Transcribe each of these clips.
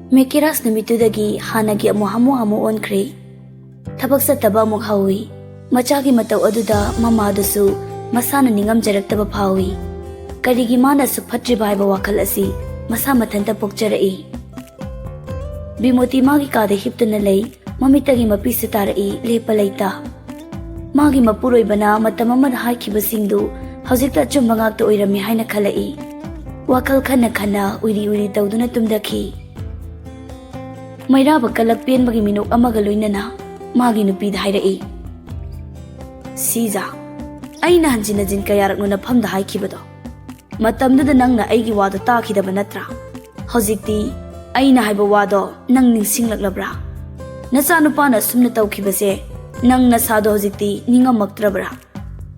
Mekiras numitudagi hanagi amu hamu onkre. Thabak sattaba amuk hawi. Machagi matau aduda mamadusu masana ningamjaraktaba phawi. Karigi mana sukphatriba haiba wakhal asi masa mathanta pokjarai. Bimoti magi kade hiptuna lei mamitagi mapi sitarai lepa leita. Magi mapuroi bana matam amada haikibasingdu hojikta achumba ngakta oirami haina khalai. Wakal khana khana uiri tawduna tumdaki. Mairaba kalak penbagi minuk amaga loinana magi nupida hairai. Siza aina hanjina jin kayarak nuna phamda haikibado. Matamduda nangna aigi wado taakidaba natra. Hojikti aina haiba wado nang ningsinglaklabra. Nachanupana sumna tawkibase nang nasado hojikti ningamaktrabra.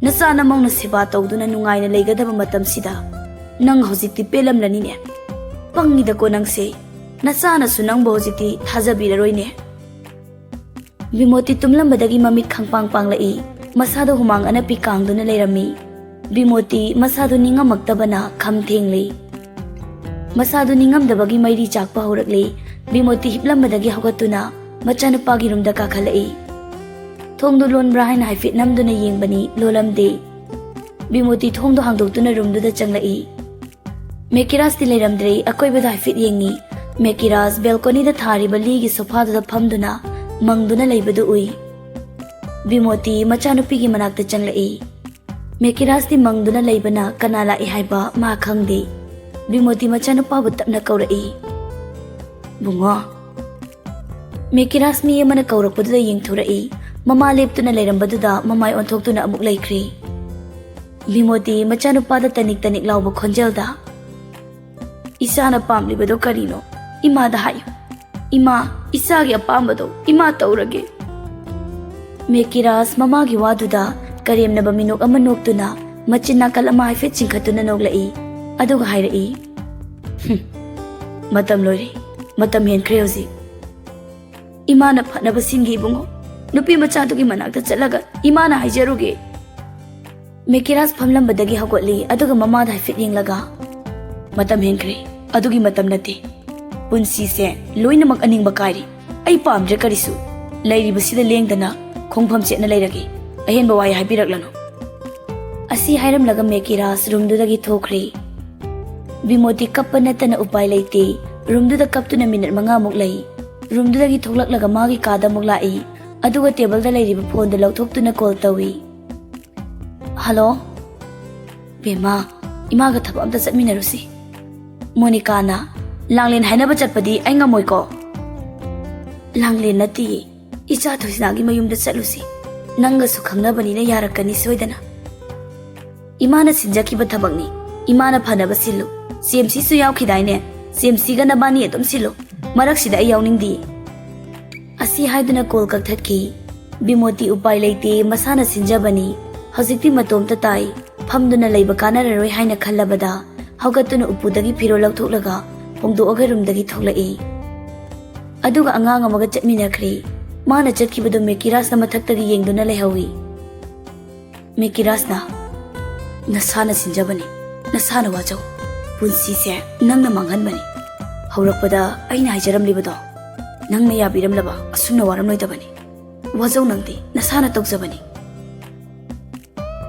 Nachana mauna seba tawduna nungaina leigadaba matamsida nang hojikti pelamlanine. Pangida ko nangse Nachana sunang bojiti thajabiraroine. Bimoti tumlambadagi mamit khangpang panglai masado humang anapi kangduna leirami. Bimoti masado ningamaktabana khamthenglei. Masado ningamdabagi mairi chakpa horaklei. Bimoti hiplambadagi hogatuna machanupagi rumda kakhalai. Thongdu lonbra haina haifit namduna yengbani lolamde. Bimoti thongdu hangdoktuna rumduda changlai. Mekiras ti leiramdrei akoibada haifit yengi. Mekiras balcony da thariba ligi sofa da phamduna mangduna leibadu ui. Bimoti machanupigi manakta changlai. Mekiras ti mangduna leibana kanala ihaiba ma khangde. Bimoti machanupa bu tapna kaurai. Bungo. Mekiras mi yamana kaurakpadu da yengthurai. Mama leptuna leirambaduda mamai onthoktuna amuk leikri. Bimoti machanupa da tanik lauba khonjelda. Isana pamlibado karino. Ima da hayo. Ima isagi apambado ima taurage. Mekiras mamagi waduda karemnaba minok ama noktuna machinakal ama haifet chingkhatuna noglai aduga hairai. Matam loiri matam henkre hojik. Imana phanaba singi bungo nupi machadugi manakta chalaga imana haijaruge. Mekiras phamlambadagi hagotli aduga mamada haifet yenglaga. Matam henkre adugi matam nate. Punsi se loina mag aning bakari ay pamdre karisu lairi basida lengdana khongpham chetna leiragi ahen bawai haibiraklano. Asi hairam laga Mekiras rumdudagi thokre. Bimoti kappa natana upai leite rumduda kaptuna minute manga muk lei. Rumdudagi thoklaklaga magi kada muk lai aduga table da leiriba phone da lauthokutuna call tawi. Hello Bema imaga thaba amta chatminarusi. Monica na Langlin hainaba chatpadi ay ngamoy ko. Langlin nati icha thosinagi mayumda chatlusi. Nangga su khangnabani na yarakani soidana. Imana sinjakiba thabakni. Imana phanaba silu. CMC su yawkhidaine. CMC ga nabani adum silu. Maraksida ay yawningdi. Asi haiduna call kakthaki. Bimoti upai leite masana sinjabani. Hojikti matomta tai. Phamduna leiba kanararoi haina khallabada. Haugatuna upudagi phiro lauthoklaga Pongdoga rumdagi thoklai. Aduga angang amaga chatminakri. Mana chatkibadu Mekiras na mathaktagi yengduna lehawi. Mekiras na nasana sinjabani. Nasana wajaw. Punsi se nangna manghanbani. Haurakpada aina haijaramlibado. Nangna yabiramlaba asumna waramloidabani. Wajaw nangdi nasana tawjabani.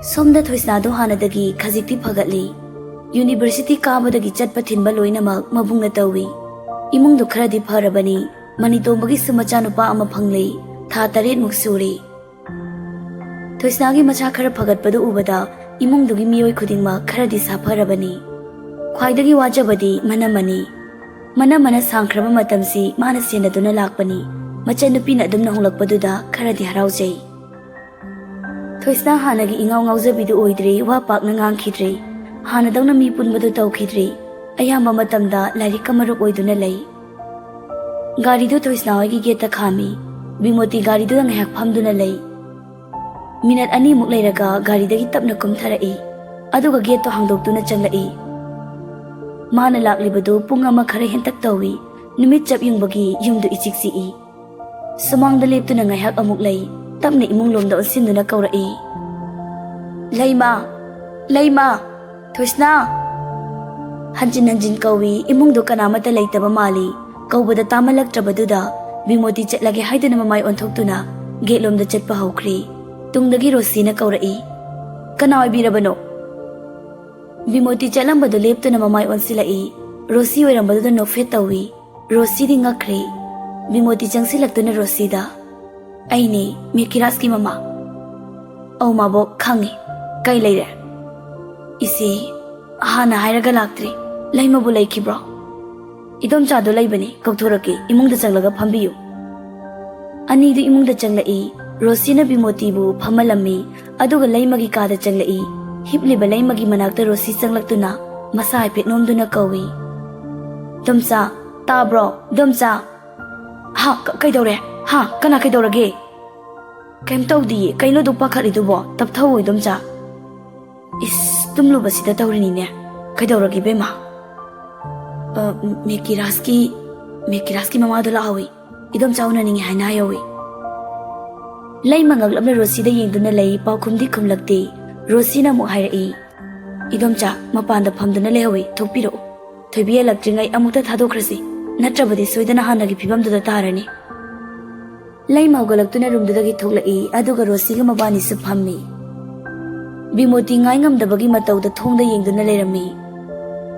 Somda thoisnado hanadagi khajikti phagatli. University kabadagi chatpa thinba loinamak mabungna tawi. Imungdu kharadi pharabani manitombagi sumachanupa ama phanglei tha 8 muk suri. Thoisnagi macha khara phagatpadu ubada imungdugi miyoi khudingma kharadi sapharabani. Khwaidagi wajabadi manamani. Manamana sangkhraba matamsi mana senaduna lakpani. Machanupina adumna honglakpaduda kharadi haraujai. Thoisna hanagi ingaw ngawjabidu oidre wa pakna ngangkhidre. Hanadawna mi punbadu tawkhidri ayamba matamda larik kamaruk oiduna lei. Garidu thoisnawagi geta khami. Bimoti garidu ngahak phamduna lei. Minute ani muk leiraga garidagi tapna kumtharai. Aduga geto hangdoktuna changlai. Mana laklibadu pung ama khara hentak tawi. Numit chap yungbagi yumdu ichiksi. Sumangda leptuna ngahak amuk lei. Tapna imung lomda onsinduna kaurai. Leima Leima Thoisna Hanjin kawi imungdo kanamata leitaba mali ꯀꯧꯕꯗ ꯇꯥꯃꯜꯂꯛꯇ꯭ꯔꯕꯗꯨꯗ ꯕꯤꯃꯣꯇꯤ ꯆꯠꯂꯒꯦ ꯍꯥꯏꯗꯨꯅ ꯃꯃꯥꯏ ꯑꯣꯟꯊꯣꯛꯇꯨꯅ ꯒꯦꯠꯂꯣꯝꯗ ꯆꯠꯄ ꯍꯧꯈ꯭ꯔꯦ꯫ ꯇꯨꯡꯗꯒꯤ ꯔꯣꯁꯤꯅ ꯀꯧꯔꯛꯏ, "ꯀꯅꯥ ꯑꯣꯏꯕꯤꯔꯕꯅꯣ?" ꯕꯤꯃꯣꯇꯤ ꯆꯠꯂꯝꯕꯗꯨ ꯂꯦꯞꯇꯨꯅ ꯃꯃꯥꯏ ꯑꯣꯟꯁꯤꯜꯂꯛꯏ꯫ ꯔꯣꯁꯤ ꯑꯣꯏꯔꯝꯕꯗꯨꯗ ꯅꯣꯛꯐꯦꯠ ꯇꯧꯏ꯫ ꯔꯣꯁꯤꯗꯤ ꯉꯛꯈ꯭ꯔꯦ꯫ ꯕꯤꯃꯣꯇꯤ ꯆꯪꯁꯤꯜꯂꯛꯇꯨꯅ ꯔꯣꯁꯤꯗ, "ꯑꯩꯅꯦ, ꯃꯦꯀꯤꯔꯥꯁꯀꯤ ꯃꯃꯥ." "ꯑꯧ ꯃꯥꯕꯣꯛ, ꯈꯪꯉꯦ꯫ ꯀꯩ ꯂꯩꯔꯦ?" "ꯏꯆꯦ, ꯍꯥꯟꯅ ꯍꯥꯏꯔꯒ ꯂꯥꯛꯇ꯭ꯔꯤ, ꯂꯩꯃꯕꯨ ꯂꯩꯈꯤꯕ꯭ꯔꯣ?" "ꯏꯗꯣꯝꯆꯥꯗꯣ ꯂꯩꯕꯅꯤ, ꯀꯧꯊꯣꯔꯛꯀꯦ, ꯏꯃꯨꯡꯗ ꯆꯪꯂꯒ ꯐꯝꯕꯤꯌꯨ." ꯑꯅꯤꯗꯨ ꯏꯃꯨꯡꯗ ꯆꯪꯂꯛꯏ꯫ ꯔꯣꯁꯤꯅ ꯕꯤꯃꯣꯇꯤꯕꯨ ꯐꯝꯍꯜꯂꯝꯃꯤ, ꯑꯗꯨꯒ ꯂꯩꯃꯒꯤ ꯀꯥꯗ ꯆꯪꯂꯛꯏ꯫ ꯍꯤꯞꯂꯤꯕ ꯂꯩꯃꯒꯤ ꯃꯅꯥꯛꯇ ꯔꯣꯁꯤ ꯆꯪꯂꯛꯇꯨꯅ ꯃꯁꯥ ꯍꯥꯏꯐꯦꯠ ꯅꯣꯝꯗꯨꯅ ꯀꯧꯏ, "ꯗꯣꯝꯆꯥ, ꯇꯥꯕ꯭ꯔꯣ? ꯗꯣꯝꯆꯥ." "ꯍꯥ, ꯀꯩꯗꯧꯔꯦ? ꯍꯥ, ꯀꯅꯥ ꯀꯩꯗꯧꯔꯒꯦ?" "ꯀꯩꯝ ꯇꯧꯗꯤꯌꯦ, ꯀꯩꯅꯣ ꯑꯗꯨꯛ ꯄꯥꯈꯠꯂꯤꯗꯨꯕꯣ? ꯇꯞꯊꯧꯑꯣ ꯗꯣꯝꯆꯥ." "ꯏꯁ, ꯇꯨꯝꯂꯨꯕꯁꯤꯗ ꯇꯧꯔꯤꯅꯤꯅꯦ꯫ ꯀꯩꯗꯧꯔꯒꯦ ꯕꯦꯝꯃ?" ꯃꯦꯀꯤꯔꯥꯁꯀꯤ ꯃꯃꯥꯗꯣ ꯂꯥꯛꯍꯧꯏ, ꯏꯗꯣꯝꯆꯥ ꯎꯅꯅꯤꯡꯉꯤ ꯍꯥꯏꯅ ꯍꯥꯏꯍꯧꯏ." ꯂꯩꯃ ꯉꯛꯂꯞꯅ ꯔꯣꯁꯤꯗ ꯌꯦꯡꯗꯨꯅ ꯂꯩ, ꯄꯥꯎꯈꯨꯝꯗꯤ ꯈꯨꯝꯂꯛꯇꯦ꯫ ꯔꯣꯁꯤꯅ ꯑꯃꯨꯛ ꯍꯥꯏꯔꯛꯏ, "ꯏꯗꯣꯝꯆꯥ ꯃꯄꯥꯟꯗ ꯐꯝꯗꯨꯅ ꯂꯩꯍꯧꯏ, ꯊꯣꯛꯄꯤꯔꯛꯎ. ꯊꯣꯏꯕꯤ ꯍꯜꯂꯛꯇ꯭ꯔꯤꯉꯩ ꯑꯃꯨꯛꯇ ꯊꯥꯗꯣꯛꯈ꯭ꯔꯁꯤ, ꯅꯠꯇ꯭ꯔꯕꯗꯤ ꯁꯣꯏꯗꯅ ꯍꯥꯟꯅꯒꯤ ꯐꯤꯕꯝꯗꯨꯗ ꯇꯥꯔꯅꯤ." ꯂꯩꯃ ꯍꯧꯒꯠꯂꯛꯇꯨꯅ ꯔꯨꯝꯗꯨꯗꯒꯤ ꯊꯣꯛꯂꯛꯏ, ꯑꯗꯨꯒ ꯔꯣꯁꯤꯒ ꯃꯕꯥꯅꯤꯁꯨ ꯐꯝꯃꯤ꯫ ꯕꯤꯃꯣꯇꯤ ꯉꯥꯏ ꯉꯝꯗꯕꯒꯤ ꯃꯇꯧꯗ ꯊꯣꯡꯗ ꯌꯦꯡꯗꯨꯅ ꯂꯩꯔꯝꯃꯤ꯫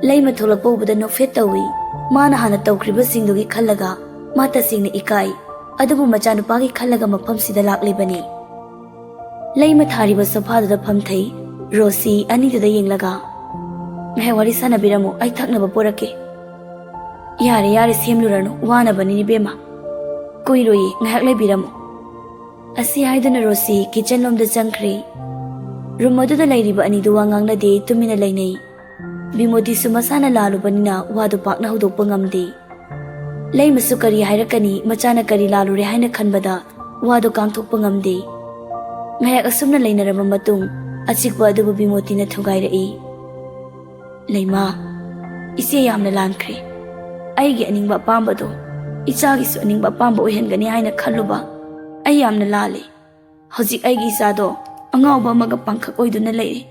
ꯂꯩꯃ ꯊꯣꯛꯂꯛꯄ ꯎꯕꯗ ꯅꯣꯛꯐꯦꯠ ꯇꯧꯏ꯫ ꯃꯥꯅ ꯍꯥꯟꯅ ꯇꯧꯈ꯭ꯔꯤꯕꯁꯤꯡꯗꯨꯒꯤ ꯈꯜꯂꯒ ꯃꯥ ꯇꯁꯦꯡꯅ ꯏꯀꯥꯏ, ꯑꯗꯨꯕꯨ ꯃꯆꯥꯅꯨꯄꯥꯒꯤ ꯈꯜꯂꯒ ꯃꯐꯝꯁꯤꯗ ꯂꯥꯛꯂꯤꯕꯅꯤ꯫ ꯂꯩꯃ ꯊꯥꯔꯤꯕ ꯁꯣꯐꯥꯗꯨꯗ ꯐꯝꯊꯩ꯫ ꯔꯣꯁꯤ ꯑꯅꯤꯗꯨꯗ ꯌꯦꯡꯂꯒ, "ꯉꯥꯏꯍꯥꯛ ꯋꯥꯔꯤ ꯁꯥꯟꯅꯕꯤꯔꯝꯃꯨ, ꯑꯩ ꯊꯛꯅꯕ ꯄꯣꯔꯛꯀꯦ." "ꯌꯥꯔꯦ ꯌꯥꯔꯦ, ꯁꯦꯝꯂꯨꯔꯅꯨ, ꯋꯥꯅꯕꯅꯤ ꯏꯕꯦꯝꯃ. ꯀꯨꯏꯔꯣꯏꯌꯦ, ꯉꯥꯏꯍꯥꯛ ꯂꯩꯕꯤꯔꯝꯃꯨ." ꯑꯁꯤ ꯍꯥꯏꯗꯨꯅ ꯔꯣꯁꯤ ꯀꯤꯆꯟ ꯂꯣꯝꯗ ꯆꯪꯈ꯭ꯔꯦ꯫ ꯔꯨꯝ ꯑꯗꯨꯗ ꯂꯩꯔꯤꯕ ꯑꯅꯤꯗꯨ ꯋꯥ ꯉꯥꯡꯅꯗꯦ, ꯇꯨꯃꯤꯟꯅ ꯂꯩꯅꯩ꯫ ꯕꯤꯃꯣꯇꯤꯁꯨ ꯃꯁꯥꯅ ꯂꯥꯜꯂꯨꯕꯅꯤꯅ ꯋꯥꯗꯨ ꯄꯥꯛꯅ ꯍꯧꯗꯣꯛꯄ ꯉꯝꯗꯦ꯫ ꯂꯩꯃꯁꯨ ꯀꯔꯤ ꯍꯥꯏꯔꯛꯀꯅꯤ, ꯃꯆꯥꯅ ꯀꯔꯤ ꯂꯥꯜꯂꯨꯔꯦ ꯍꯥꯏꯅ ꯈꯟꯕꯗ ꯋꯥꯗꯨ ꯀꯥꯡꯊꯣꯛꯄ ꯉꯝꯗꯦ꯫ ꯉꯥꯏꯍꯥꯛ ꯑꯁꯨꯝꯅ ꯂꯩꯅꯔꯕ ꯃꯇꯨꯡ ꯑꯆꯤꯛꯄ ꯑꯗꯨꯕꯨ ꯕꯤꯃꯣꯇꯤꯅ ꯊꯨꯒꯥꯏꯔꯛꯏ, "ꯂꯩꯃ, ꯏꯆꯦ ꯌꯥꯝꯅ ꯂꯥꯟꯈ꯭ꯔꯦ꯫ ꯑꯩꯒꯤ ꯑꯅꯤꯡꯕ ꯑꯄꯥꯝꯕꯗꯣ ꯏꯆꯥꯒꯤꯁꯨ ꯑꯅꯤꯡꯕ ꯑꯄꯥꯝꯕ ꯑꯣꯏꯍꯟꯒꯅꯤ ꯍꯥꯏꯅ ꯈꯜꯂꯨꯕ ꯑꯩ ꯌꯥꯝꯅ ꯂꯥꯜꯂꯦ꯫ ꯍꯧꯖꯤꯛ ꯑꯩꯒꯤ ꯏꯆꯥꯗꯣ ꯑꯉꯥꯎꯕ ꯑꯃꯒ ꯄꯥꯡꯈꯛ ꯑꯣꯏꯗꯨꯅ ꯂꯩꯔꯦ꯫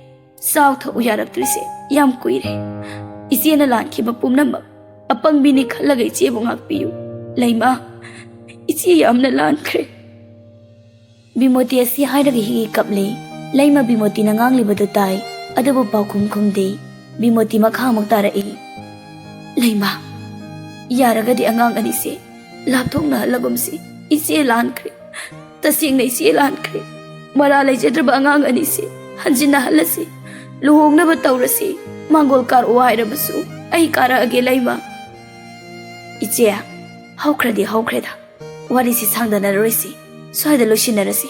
ꯆꯥꯎ ꯊꯛꯎ ꯌꯥꯔꯛꯇ꯭ꯔꯤꯁꯦ ꯌꯥꯝ ꯀꯨꯏꯔꯦ꯫ ꯏꯆꯦꯅ ꯂꯥꯟꯈꯤꯕ ꯄꯨꯝꯅꯃꯛ ꯑꯄꯪꯕꯤꯅꯤ ꯈꯜꯂꯒ ꯏꯆꯦꯕꯨ ꯉꯥꯛꯄꯤꯌꯨ꯫ ꯂꯩꯃ, ꯏꯆꯦ ꯌꯥꯝꯅ ꯂꯥꯟꯈ꯭ꯔꯦ." ꯕꯤꯃꯣꯇꯤ ꯑꯁꯤ ꯍꯥꯏꯔꯒ ꯍꯤꯒꯤ ꯀꯞꯂꯦ꯫ ꯂꯩꯃ ꯕꯤꯃꯣꯇꯤꯅ ꯉꯥꯡꯂꯤꯕꯗꯨ ꯇꯥꯏ, ꯑꯗꯨꯕꯨ ꯄꯥꯎꯈꯨꯝ ꯈꯨꯝꯗꯦ꯫ ꯕꯤꯃꯣꯇꯤ ꯃꯈꯥ ꯑꯃꯨꯛ ꯇꯥꯔꯛꯏ, "ꯂꯩꯃ, ꯌꯥꯔꯒꯗꯤ ꯑꯉꯥꯡ ꯑꯅꯤꯁꯦ ꯂꯥꯞꯊꯣꯛꯅꯍꯜꯂꯒꯨꯝꯁꯤ꯫ ꯏꯆꯦ ꯂꯥꯟꯈ꯭ꯔꯦ, ꯇꯁꯦꯡꯅ ꯏꯆꯦ ꯂꯥꯟꯈ꯭ꯔꯦ꯫ ꯃꯔꯥ ꯂꯩꯖꯗ꯭ꯔꯕ ꯑꯉꯥꯡ ꯑꯅꯤꯁꯦ ꯍꯟꯖꯤꯟꯅꯍꯜꯂꯁꯤ, ꯂꯨꯍꯣꯡꯅꯕ ꯇꯧꯔꯁꯤ꯫ ꯃꯥꯡꯒꯣꯜ ꯀꯥꯔꯛꯑꯣ ꯍꯥꯏꯔꯕꯁꯨ ꯑꯩ ꯀꯥꯔꯛꯑꯒꯦ ꯂꯩꯃ." "ꯏꯆꯦ, ꯍꯧꯈ꯭ꯔꯗꯤ ꯍꯧꯈ꯭ꯔꯦꯗ, ꯋꯥꯔꯤꯁꯤ ꯁꯥꯡꯗꯅꯔꯣꯏꯁꯤ, ꯁ꯭ꯋꯥꯏꯗ ꯂꯣꯏꯁꯤꯟꯅꯔꯁꯤ."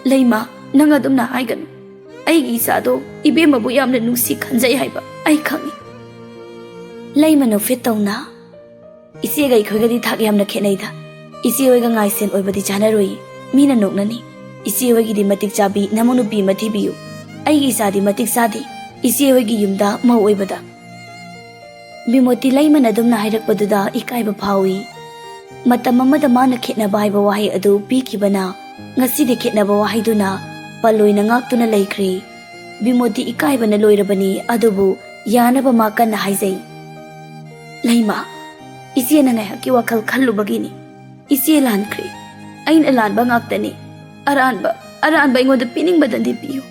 "ꯂꯩꯃ, ꯅꯪ ꯑꯗꯨꯝꯅ ꯍꯥꯏꯒꯅꯨ. ꯑꯩꯒꯤ ꯏꯆꯥꯗꯣ ꯏꯕꯦꯝꯃꯕꯨ ꯌꯥꯝꯅ ꯅꯨꯡꯁꯤ ꯈꯟꯖꯩ ꯍꯥꯏꯕ ꯑꯩ ꯈꯪꯏ." ꯂꯩꯃ ꯅꯣꯛꯐꯦꯠ ꯇꯧꯅ, "ꯏꯆꯦꯒ ꯑꯩꯈꯣꯏꯒꯗꯤ ꯊꯥꯛ ꯌꯥꯝꯅ ꯈꯦꯠꯅꯩꯗ. ꯏꯆꯦ ꯍꯣꯏꯒ ꯉꯥꯏꯁꯦꯟ ꯑꯣꯏꯕꯗꯤ ꯆꯥꯅꯔꯣꯏ, ꯃꯤꯅ ꯅꯣꯛꯅꯅꯤ꯫ ꯏꯆꯦ ꯍꯣꯏꯒꯤꯗꯤ ꯃꯇꯤꯛ ꯆꯥꯕꯤ ꯅꯃꯧ ꯅꯨꯄꯤ ꯑꯃ ꯊꯤꯕꯤꯌꯨ꯫ ꯑꯩꯒꯤ ꯏꯆꯥꯗꯤ ꯃꯇꯤꯛ ꯆꯥꯗꯦ, ꯏꯆꯦ ꯍꯣꯏꯒꯤ ꯌꯨꯝꯗ ꯃꯧ ꯑꯣꯏꯕꯗ." ꯕꯤꯃꯣꯇꯤ ꯂꯩꯃꯅ ꯑꯗꯨꯝꯅ ꯍꯥꯏꯔꯛꯄꯗꯨꯗ ꯏꯀꯥꯏꯕ ꯐꯥꯎꯏ꯫ ꯃꯇꯝ ꯑꯃꯗ ꯃꯥꯅ ꯈꯦꯠꯅꯕ ꯍꯥꯏꯕ ꯋꯥꯍꯩ ꯑꯗꯨ ꯄꯤꯈꯤꯕꯅ ꯉꯁꯤꯗꯤ ꯈꯦꯠꯅꯕ ꯋꯥꯍꯩꯗꯨꯅ ꯄꯜꯂꯣꯏꯅ ꯉꯥꯛꯇꯨꯅ ꯂꯩꯈ꯭ꯔꯦ꯫ ꯕꯤꯃꯣꯇꯤ ꯏꯀꯥꯏꯕꯅ ꯂꯣꯏꯔꯕꯅꯤ, ꯑꯗꯨꯕꯨ ꯌꯥꯅꯕ ꯃꯥ ꯀꯟꯅ ꯍꯥꯏꯖꯩ, "ꯂꯩꯃ, ꯏꯆꯦꯅ ꯉꯥꯏꯍꯥꯛꯀꯤ ꯋꯥꯈꯜ ꯈꯜꯂꯨꯕꯒꯤꯅꯤ꯫ ꯏꯆꯦ ꯂꯥꯟꯈ꯭ꯔꯦ, ꯑꯩꯅ ꯂꯥꯟꯕ ꯉꯥꯛꯇꯅꯤ꯫ ꯑꯔꯥꯟꯕ ꯑꯩꯉꯣꯟꯗ ꯄꯤꯅꯤꯡꯕꯗꯗꯤ ꯄꯤꯌꯨ,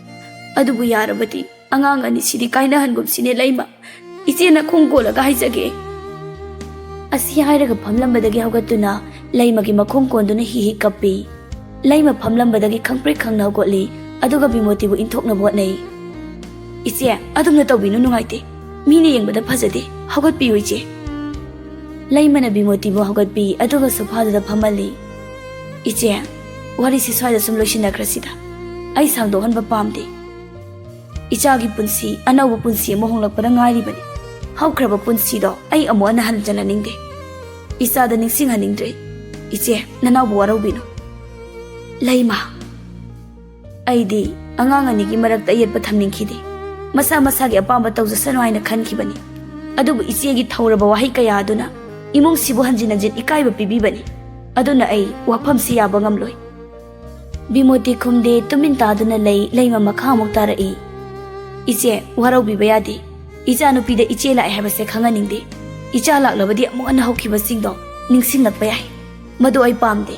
ꯑꯗꯨꯕꯨ ꯌꯥꯔꯕꯗꯤ ꯑꯉꯥꯡ ꯑꯅꯤꯁꯤꯗꯤ ꯀꯥꯏꯅꯍꯟꯒꯨꯝꯁꯤꯅꯦ ꯂꯩꯃ, ꯏꯆꯦꯅ ꯈꯣꯡ ꯀꯣꯜꯂꯒ ꯍꯥꯏꯖꯒꯦ." ꯑꯁꯤ ꯍꯥꯏꯔꯒ ꯐꯝꯂꯝꯕꯗꯒꯤ ꯍꯧꯒꯠꯇꯨꯅ ꯂꯩꯃꯒꯤ ꯃꯈꯣꯡ ꯀꯣꯟꯗꯨꯅ ꯍꯤ ꯀꯞꯄꯤ꯫ ꯂꯩꯃ ꯐꯝꯂꯝꯕꯗꯒꯤ ꯈꯪꯄ꯭ꯔꯦꯛ ꯈꯪꯅ ꯍꯧꯒꯠꯂꯤ, ꯑꯗꯨꯒ ꯕꯤꯃꯣꯇꯤꯕꯨ ꯏꯟꯊꯣꯛꯅꯕ ꯍꯣꯠꯅꯩ꯫ "ꯏꯆꯦ, ꯑꯗꯨꯝꯅ ꯇꯧꯕꯤꯅꯨ, ꯅꯨꯡꯉꯥꯏꯇꯦ. ꯃꯤꯅ ꯌꯦꯡꯕꯗ ꯐꯖꯗꯦ. ꯍꯧꯒꯠꯄꯤꯌꯨ ꯏꯆꯦ." ꯂꯩꯃꯅ ꯕꯤꯃꯣꯇꯤꯕꯨ ꯍꯧꯒꯠꯄꯤ, ꯑꯗꯨꯒ ꯁꯣꯐꯥꯗꯨꯗ ꯐꯝꯍꯜꯂꯤ꯫ "ꯏꯆꯦ, ꯋꯥꯔꯤꯁꯤ ꯁ꯭ꯋꯥꯏꯗ ꯁꯨꯝ ꯂꯣꯏꯁꯤꯟꯅꯈ꯭ꯔꯁꯤꯗ. ꯑꯩ ꯁꯥꯡꯗꯣꯛꯍꯟꯕ ꯄꯥꯝꯗꯦ꯫ ꯏꯆꯥꯒꯤ ꯄꯨꯟꯁꯤ, ꯑꯅꯧꯕ ꯄꯨꯟꯁꯤ ꯑꯃ ꯍꯣꯡꯂꯛꯄꯗ ꯉꯥꯏꯔꯤꯕꯅꯤ꯫ ꯍꯧꯈ꯭ꯔꯕ ꯄꯨꯟꯁꯤꯗꯣ ꯑꯩ ꯑꯃꯨꯛ ꯍꯟꯅ ꯍꯟꯖꯤꯜꯍꯟꯅꯤꯡꯗꯦ, ꯏꯆꯥꯗ ꯅꯤꯡꯁꯤꯡꯍꯟꯅꯤꯡꯗ꯭ꯔꯦ꯫ ꯏꯆꯦ, ꯅꯅꯥꯎꯕꯨ ꯋꯥꯔꯧꯕꯤꯅꯨ." "ꯂꯩꯃ, ꯑꯩꯗꯤ ꯑꯉꯥꯡ ꯑꯅꯤꯒꯤ ꯃꯔꯛꯇ ꯑꯌꯦꯠꯄ ꯊꯝꯅꯤꯡꯈꯤꯗꯦ. ꯃꯁꯥ ꯃꯁꯥꯒꯤ ꯑꯄꯥꯝꯕ ꯇꯧꯖꯁꯅꯨ ꯍꯥꯏꯅ ꯈꯟꯈꯤꯕꯅꯤ꯫ ꯑꯗꯨꯕꯨ ꯏꯆꯦꯒꯤ ꯊꯧꯔꯕ ꯋꯥꯍꯩ ꯀꯌꯥ ꯑꯗꯨꯅ ꯏꯃꯨꯡꯁꯤꯕꯨ ꯍꯟꯖꯤꯟ ꯍꯟꯖꯤꯟ ꯏꯀꯥꯏꯕ ꯄꯤꯕꯤꯕꯅꯤ꯫ ꯑꯗꯨꯅ ꯑꯩ ꯋꯥꯐꯝꯁꯤ ꯌꯥꯕ ꯉꯝꯂꯣꯏ." ꯕꯤꯃꯣꯇꯤ ꯈꯨꯝꯗꯦ, ꯇꯨꯃꯤꯟ ꯇꯥꯗꯨꯅ ꯂꯩ꯫ ꯂꯩꯃ ꯃꯈꯥ ꯑꯃꯨꯛ ꯇꯥꯔꯛꯏ, "ꯏꯆꯦ, ꯋꯥꯔꯧꯕꯤꯕ ꯌꯥꯗꯦ. ꯏꯆꯥ ꯅꯨꯄꯤꯗ ꯏꯆꯦ ꯂꯥꯛꯑꯦ ꯍꯥꯏꯕꯁꯦ ꯈꯪꯍꯟꯅꯤꯡꯗꯦ꯫ Icha laklabadi amuk ana hawkhibasingdo ningsinglakpa yai madu ai pamde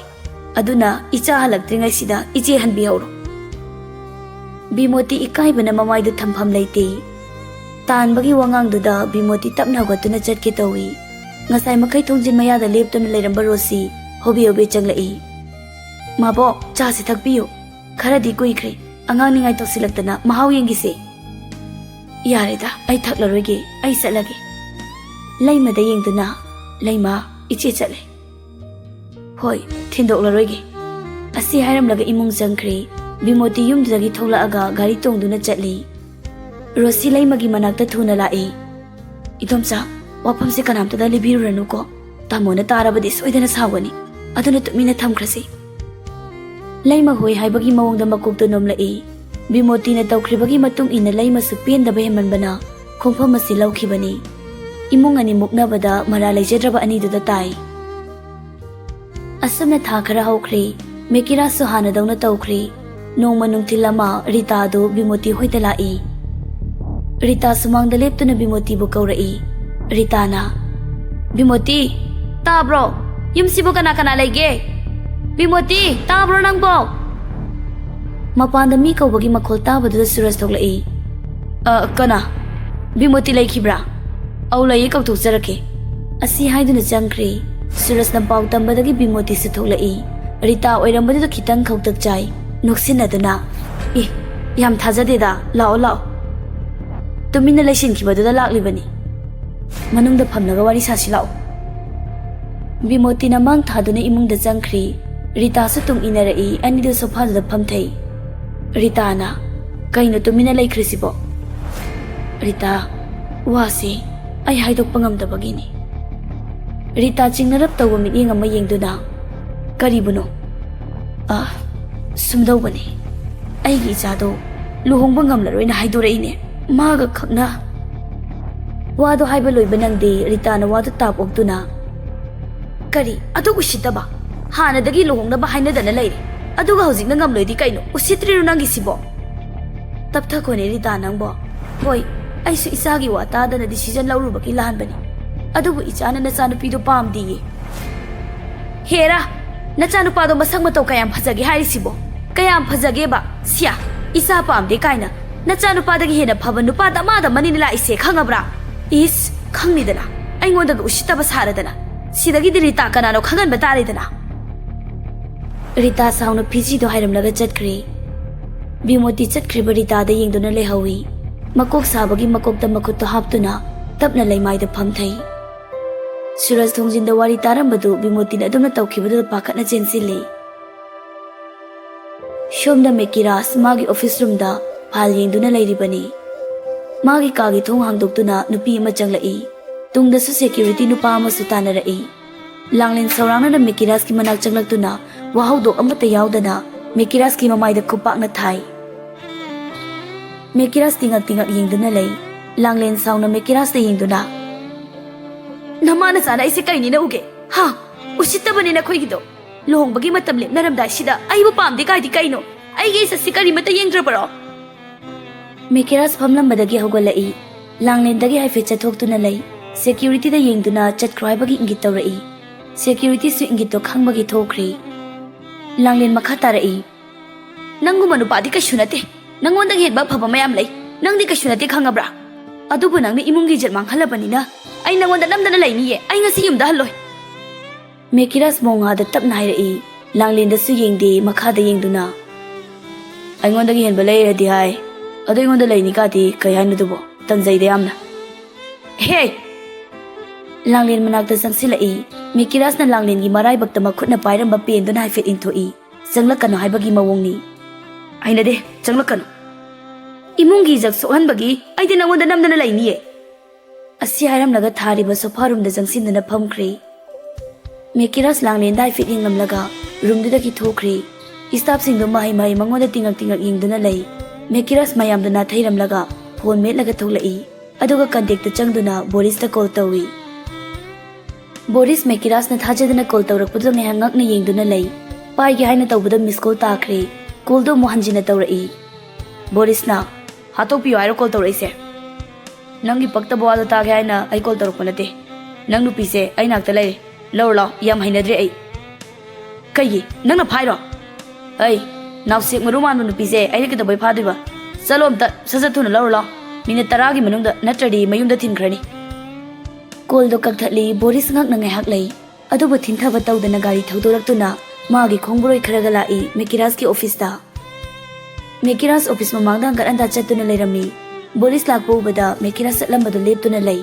aduna icha halakdringai sida iche hanbihawro Bimoti ikaibana mamaidu thampham leite tanbagi wangangduda Bimoti tapna hawgatuna chatke tawi ngasai makai thongjin mayada leptuna leiramba rosi hobi hobi changlai mabo cha si thakpiyo kharadi kuikre angang ningai tosilaktana mahaw yengise yareda ai thaklaroge ai salage laimada yengduna laima iche chale hoi thindoklaroi asi hairamlaga imung jangkhre Bimoti yumdagi tholaaga gari tongduna chatli Rosi laimagi manakta thuna lai idomcha wafamse kanamtada libiruranu ko tamona tarabadi soidana sawani aduna tumina thamkhrasi laima hoi haibagi mawongda makokta nomlai Bimoti na tawkhribagi matung ina laima su pendaba hemanbana khongpham asi laukhibani imung ani muknabada mara leijadraba ani duda tai asumna tha khara hawkhre mekira su hana dawna tawkhre nongma nungthilama Rita do Bimoti hoida lai Rita sumangda leptuna Bimoti bu kaurai Rita na Bimoti tabro yumsibu kana kana lege Bimoti tabro nangbo mapanda mi kaubagi makhol tabadu Suraj thoklai kana Bimoti laikhibra aulai kauthokjarake asi haiduna changkhre Suraj na pau tambadagi Bimoti se thoklai Rita oirambadi to khitang khautak chai noksinaduna yam thajadeda lao lao tumina lesin khibadada laklibani manungda phamnaga wari sasi lao Bimoti na mang thaduna imungda changkhri Rita su tung inarai ani do sofa da phamthai Rita na kaino tumina laikhrisibo Rita wasi ai haidok pangamdabagini Rita chingnarap tawba mitiyeng ama yengduna karibuno sumdawbani aigi ichado luhongba ngamlaroina haidorayne maga khakna wado haiba loiba nangde Rita na wado tap ogduna kari adugu shitaba hanadagi luhongnaba hainadana leire aduga hojikna ngamloidi kaino usitriru nangi sibo taptha khone Rita nangbo hoi aisu isagi wa tadana decision laurubaki lahanbani adugu ichana nachanupido pamdiye hera nachanupado masang mataw kayam phajage hairisibo kayam phajage ba sia isa pamde kaina nachanupadagi hena phaba nupada mada manina la ise khangabra is khangnidana aingondaga usitaba saradana sidagi Rita kanano khangan bataridana Rita sauna phiji do hairamlaga chatkhre Bimoti chatkhriba Rita da yengduna lehawi makok sabagi makokta makhutto haptuna tapna leimai da phamthai Suraj thongjinda wari tarambadu Bimoti na adumna tawkhibadu pakhatna chensili shomda Mekiras magi office room da phal yengduna leiribani magi kagi thong hangdoktuna nupi ama changlai tungda su security nupa ama su tanarai langlen saurangna na Mekiras ki manak changlaktuna wahawdok amata yawdana Mekiras ki mamai da khupakna thai Mekiras tingak yengduna lei langlen sauna Mekiras da yengduna namana sana ise kaini na uge ha usittabani na khoigido lohongbagi matam lepnaramdai sida aibu pamde kaidi kaino aige sasi kari mata yengdrabaro Mekiras phamlambadagi hawgalai langlendagi haife chathoktuna lei security da yengduna chatkhraibagi ingit tawrai security su ingit to khangbagi thokri langlen makha tarai nangu manupadi ka shunate nangonda hedba phaba mayam lei nangdi ka shunate khangabra adubu nangni imungi jermang halabani na ai nangonda namdana lainiye ai ngasi yumda halloi Mekiras monga da tapna hairai langlen da su yengde makha da yengduna aingonda gi henba leiradi hai adu aingonda laini kati kai hainu dubo tanjai de amna hey langlen manakta sangsilai Mekiras na langlen gi marai bakta makhutna pairamba penduna haifet inthoi janglakano haibagi mawongni aina de janglakano imungi jak sohanbagi aide nangonda namdana lainiye asi hairamlaga thariba sofa room da jangsinduna phamkhre Mekiras langlen dai fit yenglamlaga room dudagi thokre staff sing do mai mangoda tingak yengduna lei Mekiras mayamduna thairamlaga phone metlaga thoklai aduga contact ta changduna Boris ta call tawi Boris Mekiras na thajaduna call tawrakpudu me hangakna yengduna lei pai gi haina tawbada miss call takhre call do mohanjina tawrai Boris na hatopiyo airo call tawrai se nangi pakta bawada ta ga haina ai call tawrakpa nate nang nupi se ai nak ta lai lo lo yam haina dre ai kai nang na phai ro ai naw sek maru man nupi se ai ke to bai pha dui ba salom ta sa thu na lo lo minute 10 gi manung da natradi mayum da thin khrani kol do kak thali boris ngak na ngai hak lai adu bu thin tha ba taw da na gari thaudorak tu na ma gi khongbroi kharaga la I mekiras ki office da mekiras office ma mangda gar anda chat tu na leirami boris lak bu bada mekiras lam ba do lep tu na lai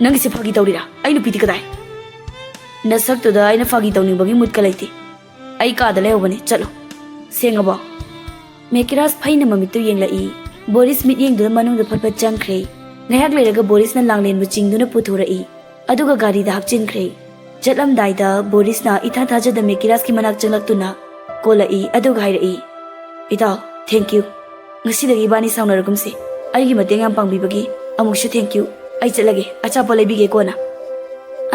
nang se phagi tawrira ai nu piti kadai na sak tu da ai na phagi tawning bagi mut ka laiti ai ka da lew bani chalo senga ba mekiras phaina mami tu yeng la I boris mit yeng du manung da phatpa changkhre ngayak leiraga boris na langlen bu ching du na puthura I aduga gari da hapchin khre chatlam dai da boris na itha thaja da mekiras ki manak changlak tu na kola I aduga haira I ita thank you ngasi da gi bani sauna ragum se ai gi mateng am pangbi bagi amuk shu thank you ai chalage acha polai bige ko na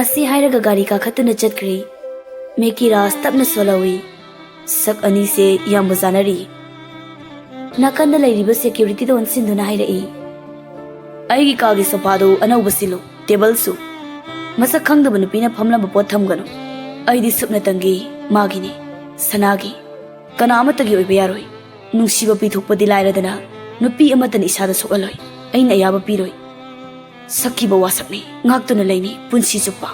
asi hairaga gari ka khatuna chatkhre mekiras tapna solawi sak ani se yam bazanari nakanda lairiba security don sinduna haira I ai gi ka gi sofa do anau basilo table su masak khangda banu pina phamla ba pot thamganu ai di supna tangi magini sanagi kana amata gi oiba yaroi nungsiba pithokpadi lairadana nupi amatan isada sokaloi aina yaba piroi sakki ba wasakni ngaktuna laini punsi chupa